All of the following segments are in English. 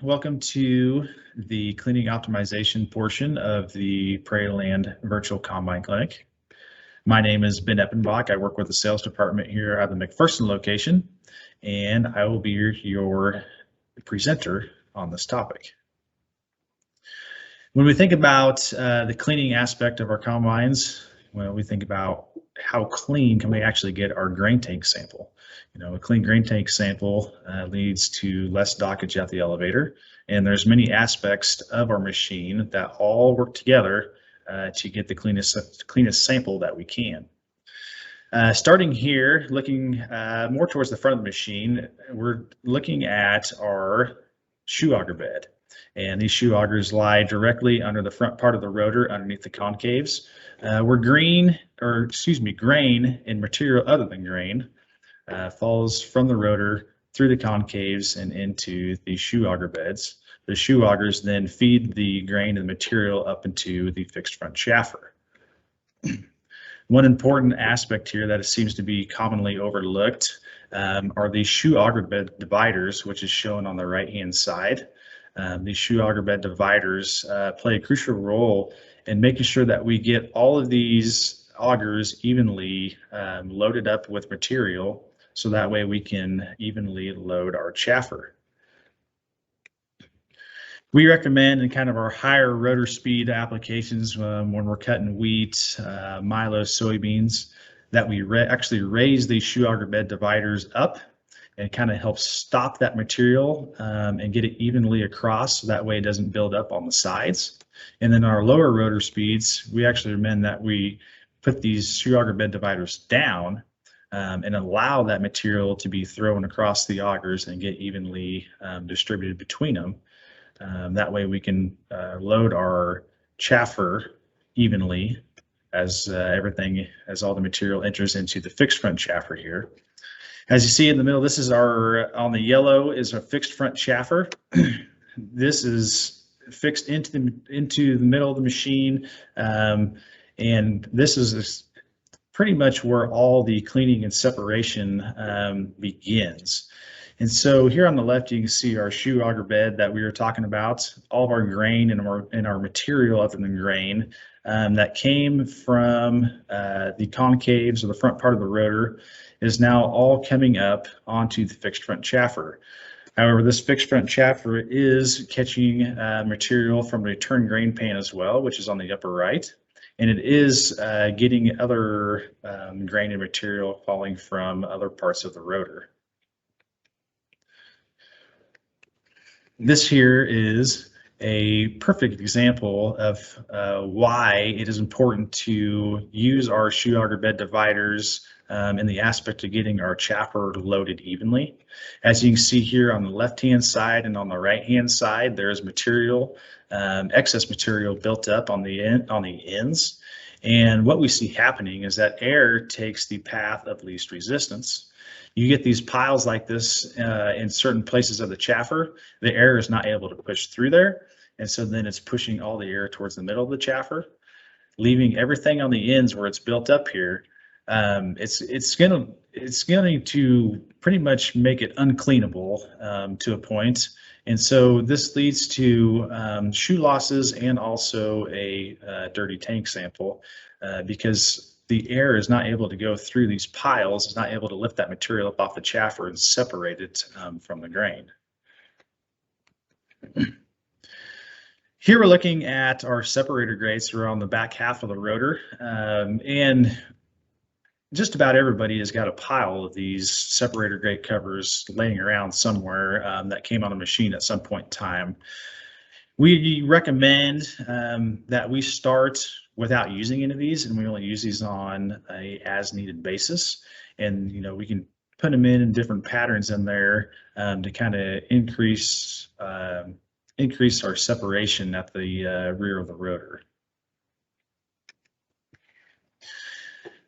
Welcome to the cleaning optimization portion of the Prairie Land Virtual Combine Clinic. My name is Ben Eppenbach. I work with the sales department here at the McPherson location, and I will be your presenter on this topic. When we think about the cleaning aspect of our combines, well, we think about how clean can we actually get our grain tank sample. A clean grain tank sample leads to less dockage at the elevator, and there's many aspects of our machine that all work together to get the cleanest sample that we can. Starting here, looking more towards the front of the machine, we're looking at our shoe auger bed. And these shoe augers lie directly under the front part of the rotor underneath the concaves. Where grain and material other than grain falls from the rotor through the concaves and into the shoe auger beds. The shoe augers then feed the grain and material up into the fixed front chaffer. One important aspect here that seems to be commonly overlooked are these shoe auger bed dividers, which is shown on the right-hand side. These shoe auger bed dividers play a crucial role in making sure that we get all of these augers evenly loaded up with material, so that way we can evenly load our chaffer. We recommend in kind of our higher rotor speed applications when we're cutting wheat, milo, soybeans, that we actually raise these shoe auger bed dividers up and kind of help stop that material and get it evenly across, so that way it doesn't build up on the sides. And then our lower rotor speeds, we actually recommend that we put these shoe auger bed dividers down and allow that material to be thrown across the augers and get evenly distributed between them. That way we can load our chaffer evenly as all the material enters into the fixed front chaffer here. As you see in the middle, this is on the yellow is a fixed front chaffer. This is fixed into the middle of the machine, and this is pretty much where all the cleaning and separation begins. And so here on the left, you can see our shoe auger bed that we were talking about, all of our grain and our material other than grain that came from the concaves or the front part of the rotor is now all coming up onto the fixed front chaffer. However, this fixed front chaffer is catching material from the return grain pan as well, which is on the upper right, and it is getting other grain and material falling from other parts of the rotor. This here is a perfect example of why it is important to use our shoe auger bed dividers in the aspect of getting our chaffer loaded evenly. As you can see here on the left-hand side and on the right-hand side, there's material, excess material built up on the ends. And what we see happening is that air takes the path of least resistance. You get these piles like this in certain places of the chaffer. The air is not able to push through there, and so then it's pushing all the air towards the middle of the chaffer, leaving everything on the ends where it's built up here. It's going to pretty much make it uncleanable to a point, and so this leads to shoe losses and also a dirty tank sample because the air is not able to go through these piles, it's not able to lift that material up off the chaffer and separate it from the grain. Here we're looking at our separator grates that are on the back half of the rotor, and just about everybody has got a pile of these separator grate covers laying around somewhere that came on a machine at some point in time. We recommend that we start without using any of these, and we only use these on a as-needed basis. And we can put them in different patterns in there to kind of increase our separation at the rear of the rotor.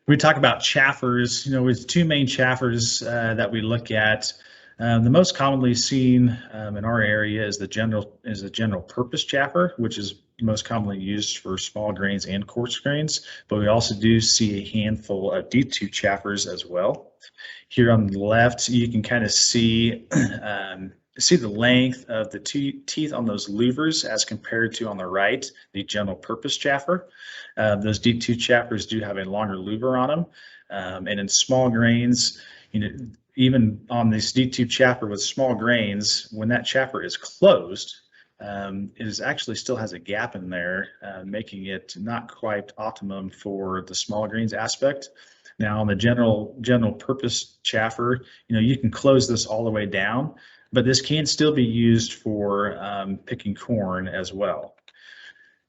We talk about chaffers. With two main chaffers that we look at. The most commonly seen in our area is the general purpose chaffer, which is most commonly used for small grains and coarse grains, but we also do see a handful of D2 chaffers as well. Here on the left, you can kind of see see the length of the teeth on those louvers as compared to on the right, the general purpose chaffer. Those deep tooth chaffers do have a longer louver on them. And in small grains, even on this deep tooth chaffer with small grains, when that chaffer is closed, it actually still has a gap in there, making it not quite optimum for the small grains aspect. Now on the general purpose chaffer, you can close this all the way down, but this can still be used for picking corn as well.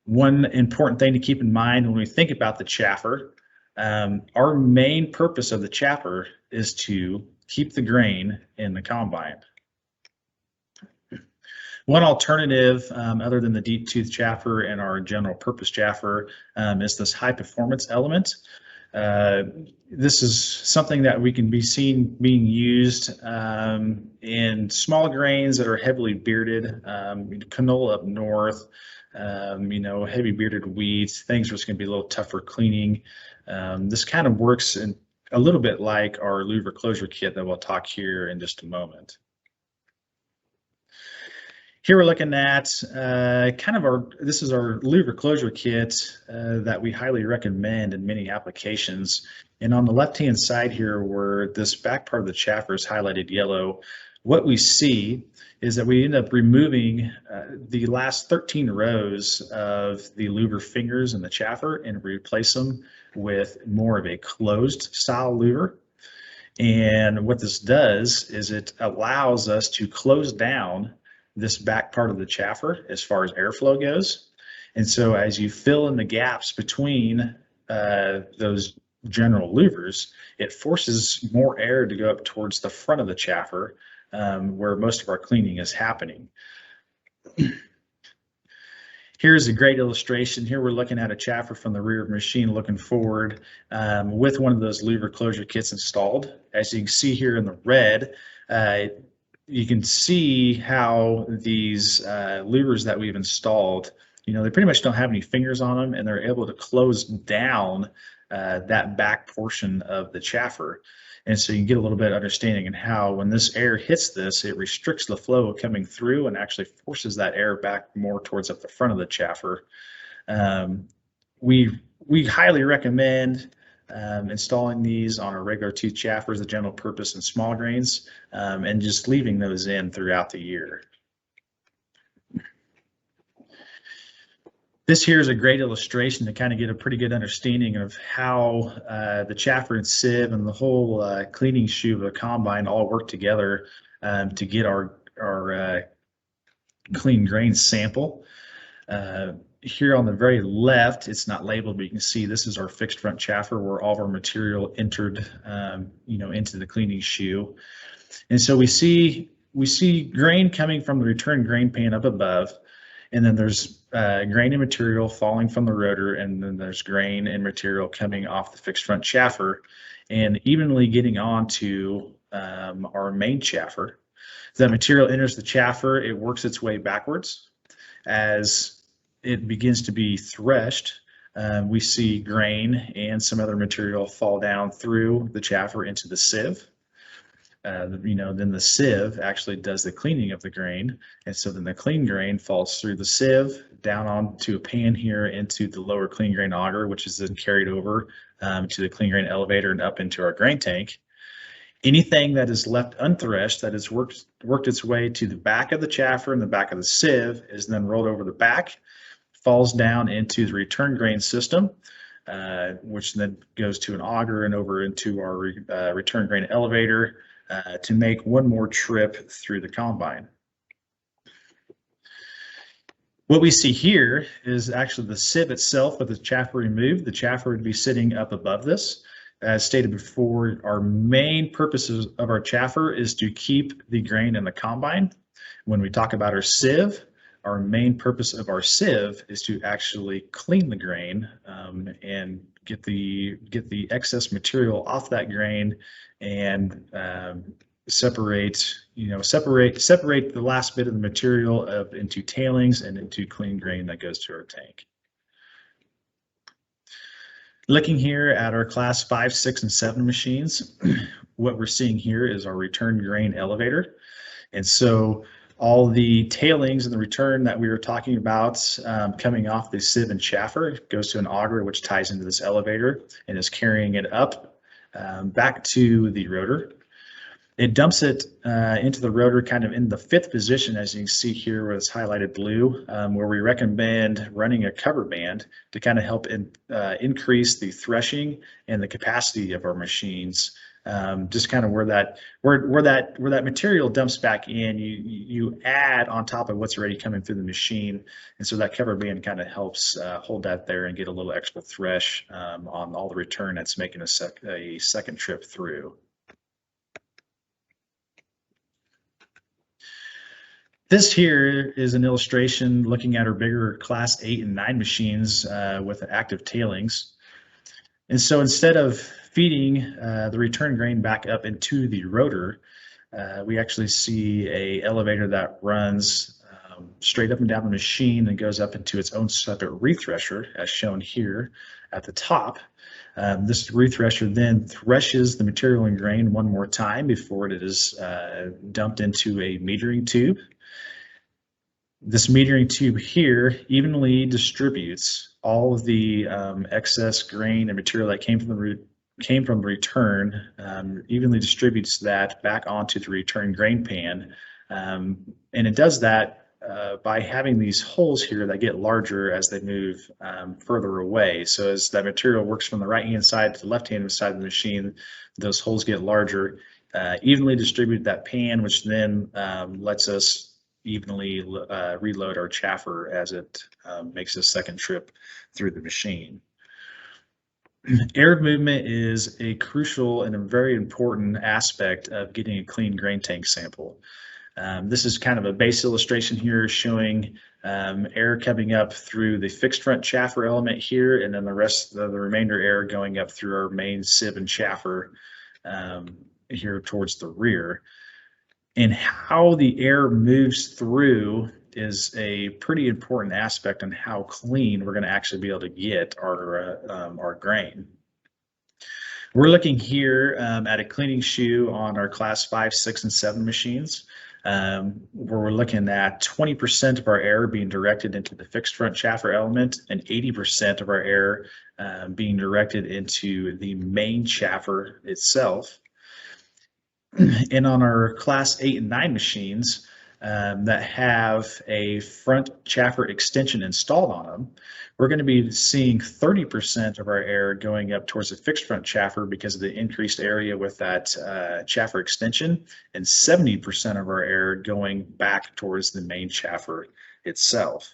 One important thing to keep in mind when we think about the chaffer, our main purpose of the chaffer is to keep the grain in the combine. One alternative, other than the deep tooth chaffer and our general purpose chaffer, is this high performance element. This is something that we can be seen being used in small grains that are heavily bearded, canola up north, heavy bearded wheat, things which can be a little tougher cleaning. This kind of works in a little bit like our louver closure kit that we'll talk here in just a moment. Here we're looking at this is our louver closure kit that we highly recommend in many applications. And on the left-hand side here, where this back part of the chaffer is highlighted yellow, what we see is that we end up removing the last 13 rows of the louver fingers in the chaffer and replace them with more of a closed style louver. And what this does is it allows us to close down this back part of the chaffer as far as airflow goes. And so as you fill in the gaps between those general louvers, it forces more air to go up towards the front of the chaffer where most of our cleaning is happening. Here's a great illustration. Here we're looking at a chaffer from the rear of the machine looking forward with one of those louver closure kits installed. As you can see here in the red, you can see how these louvers that we've installed, they pretty much don't have any fingers on them, and they're able to close down that back portion of the chaffer. And so you can get a little bit of understanding in how when this air hits this, it restricts the flow coming through and actually forces that air back more towards up the front of the chaffer. We highly recommend installing these on our regular tooth chaffers, the general purpose and small grains, and just leaving those in throughout the year. This here is a great illustration to kind of get a pretty good understanding of how the chaffer and sieve and the whole cleaning shoe of a combine all work together to get our clean grain sample. Here on the very left, it's not labeled, but you can see this is our fixed front chaffer where all of our material entered, into the cleaning shoe. And so we see grain coming from the return grain pan up above, and then there's grain and material falling from the rotor, and then there's grain and material coming off the fixed front chaffer and evenly getting onto our main chaffer. The material enters the chaffer, it works its way backwards. As it begins to be threshed, we see grain and some other material fall down through the chaffer into the sieve. Then the sieve actually does the cleaning of the grain, and so then the clean grain falls through the sieve down onto a pan here into the lower clean grain auger, which is then carried over to the clean grain elevator and up into our grain tank. Anything that is left unthreshed that has worked its way to the back of the chaffer and the back of the sieve is then rolled over the back, falls down into the return grain system, which then goes to an auger and over into our return grain elevator to make one more trip through the combine. What we see here is actually the sieve itself with the chaffer removed. The chaffer would be sitting up above this. As stated before, our main purposes of our chaffer is to keep the grain in the combine. When we talk about our sieve, our main purpose of our sieve is to actually clean the grain and get the excess material off that grain and separate the last bit of the material into tailings and into clean grain that goes to our tank. Looking here at our class 5, 6, and 7 machines, what we're seeing here is our return grain elevator. And so All the tailings and the return that we were talking about coming off the sieve and chaffer goes to an auger, which ties into this elevator and is carrying it up back to the rotor. It dumps it into the rotor kind of in the fifth position, as you can see here where it's highlighted blue, where we recommend running a cover band to kind of help increase the threshing and the capacity of our machines. Just kind of where that material dumps back in, you add on top of what's already coming through the machine, and so that cover band kind of helps hold that there and get a little extra thresh on all the return that's making a second trip through. This here is an illustration looking at our bigger class 8 and 9 machines with active tailings. And so instead of feeding the return grain back up into the rotor, we actually see a elevator that runs straight up and down the machine and goes up into its own separate rethresher, as shown here at the top. This rethresher then threshes the material and grain one more time before it is dumped into a metering tube. This metering tube here evenly distributes all of the excess grain and material that came from the return, evenly distributes that back onto the return grain pan, and it does that by having these holes here that get larger as they move further away. So as that material works from the right-hand side to the left-hand side of the machine, those holes get larger, evenly distribute that pan, which then lets us evenly reload our chaffer as it makes a second trip through the machine. Air movement is a crucial and a very important aspect of getting a clean grain tank sample. This is kind of a base illustration here showing air coming up through the fixed front chaffer element here, and then the rest of the remainder air going up through our main sieve and chaffer here towards the rear. And how the air moves through is a pretty important aspect on how clean we're going to actually be able to get our grain. We're looking here at a cleaning shoe on our class 5, 6, and 7 machines, where we're looking at 20% of our air being directed into the fixed front chaffer element and 80% of our air being directed into the main chaffer itself. And on our class 8 and 9 machines that have a front chaffer extension installed on them, we're going to be seeing 30% of our air going up towards the fixed front chaffer because of the increased area with that chaffer extension, and 70% of our air going back towards the main chaffer itself.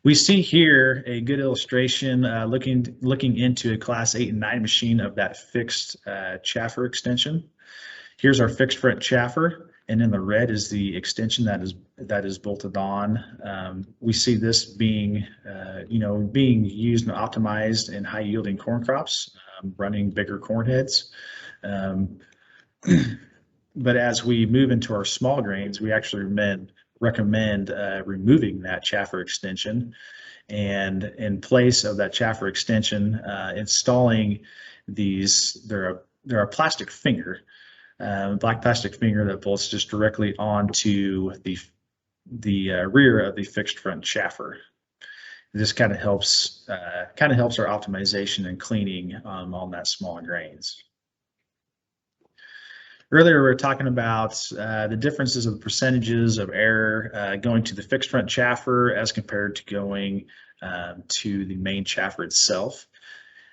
We see here a good illustration looking into a class 8 and 9 machine of that fixed chaffer extension. Here's our fixed front chaffer, and in the red is the extension that is bolted on. We see this being being used and optimized in high yielding corn crops, running bigger corn heads. But as we move into our small grains, we actually recommend removing that chaffer extension, and in place of that chaffer extension, installing these. They're a plastic finger, black plastic finger that bolts just directly onto the rear of the fixed front chaffer. This kind of helps our optimization and cleaning on that small grains. Earlier, we were talking about the differences of the percentages of air going to the fixed front chaffer as compared to going to the main chaffer itself.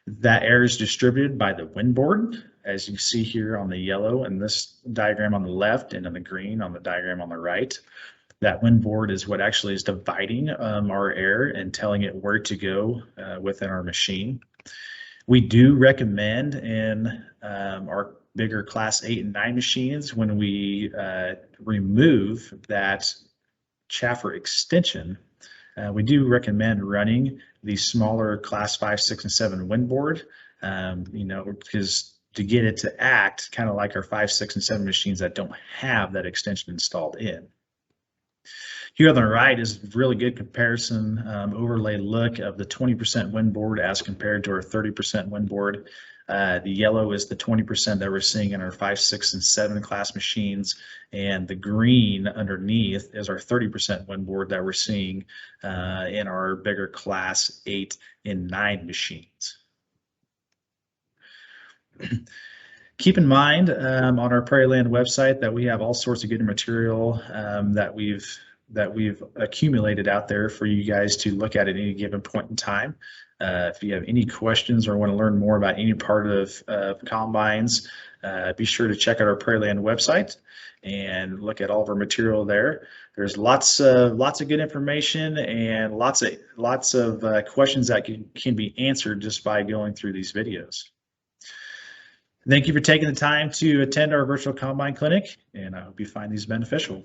That air is distributed by the windboard, as you see here on the yellow in this diagram on the left, and in the green on the diagram on the right. That windboard is what actually is dividing our air and telling it where to go within our machine. We do recommend in our bigger class 8 and 9 machines, when we remove that chaffer extension, we do recommend running the smaller class 5, 6, and 7 windboard, because to get it to act kind of like our 5, 6, and 7 machines that don't have that extension installed in. Here on the right is a really good comparison overlay look of the 20% windboard as compared to our 30% windboard. The yellow is the 20% that we're seeing in our 5, 6, and 7 class machines, and the green underneath is our 30% win board that we're seeing in our bigger class 8 and 9 machines. Keep in mind on our Prairie Land website that we have all sorts of good material that we've accumulated out there for you guys to look at any given point in time. If you have any questions or want to learn more about any part of combines, be sure to check out our Prairie Land website and look at all of our material there. There's lots of good information and lots of questions that can be answered just by going through these videos. Thank you for taking the time to attend our virtual combine clinic, and I hope you find these beneficial.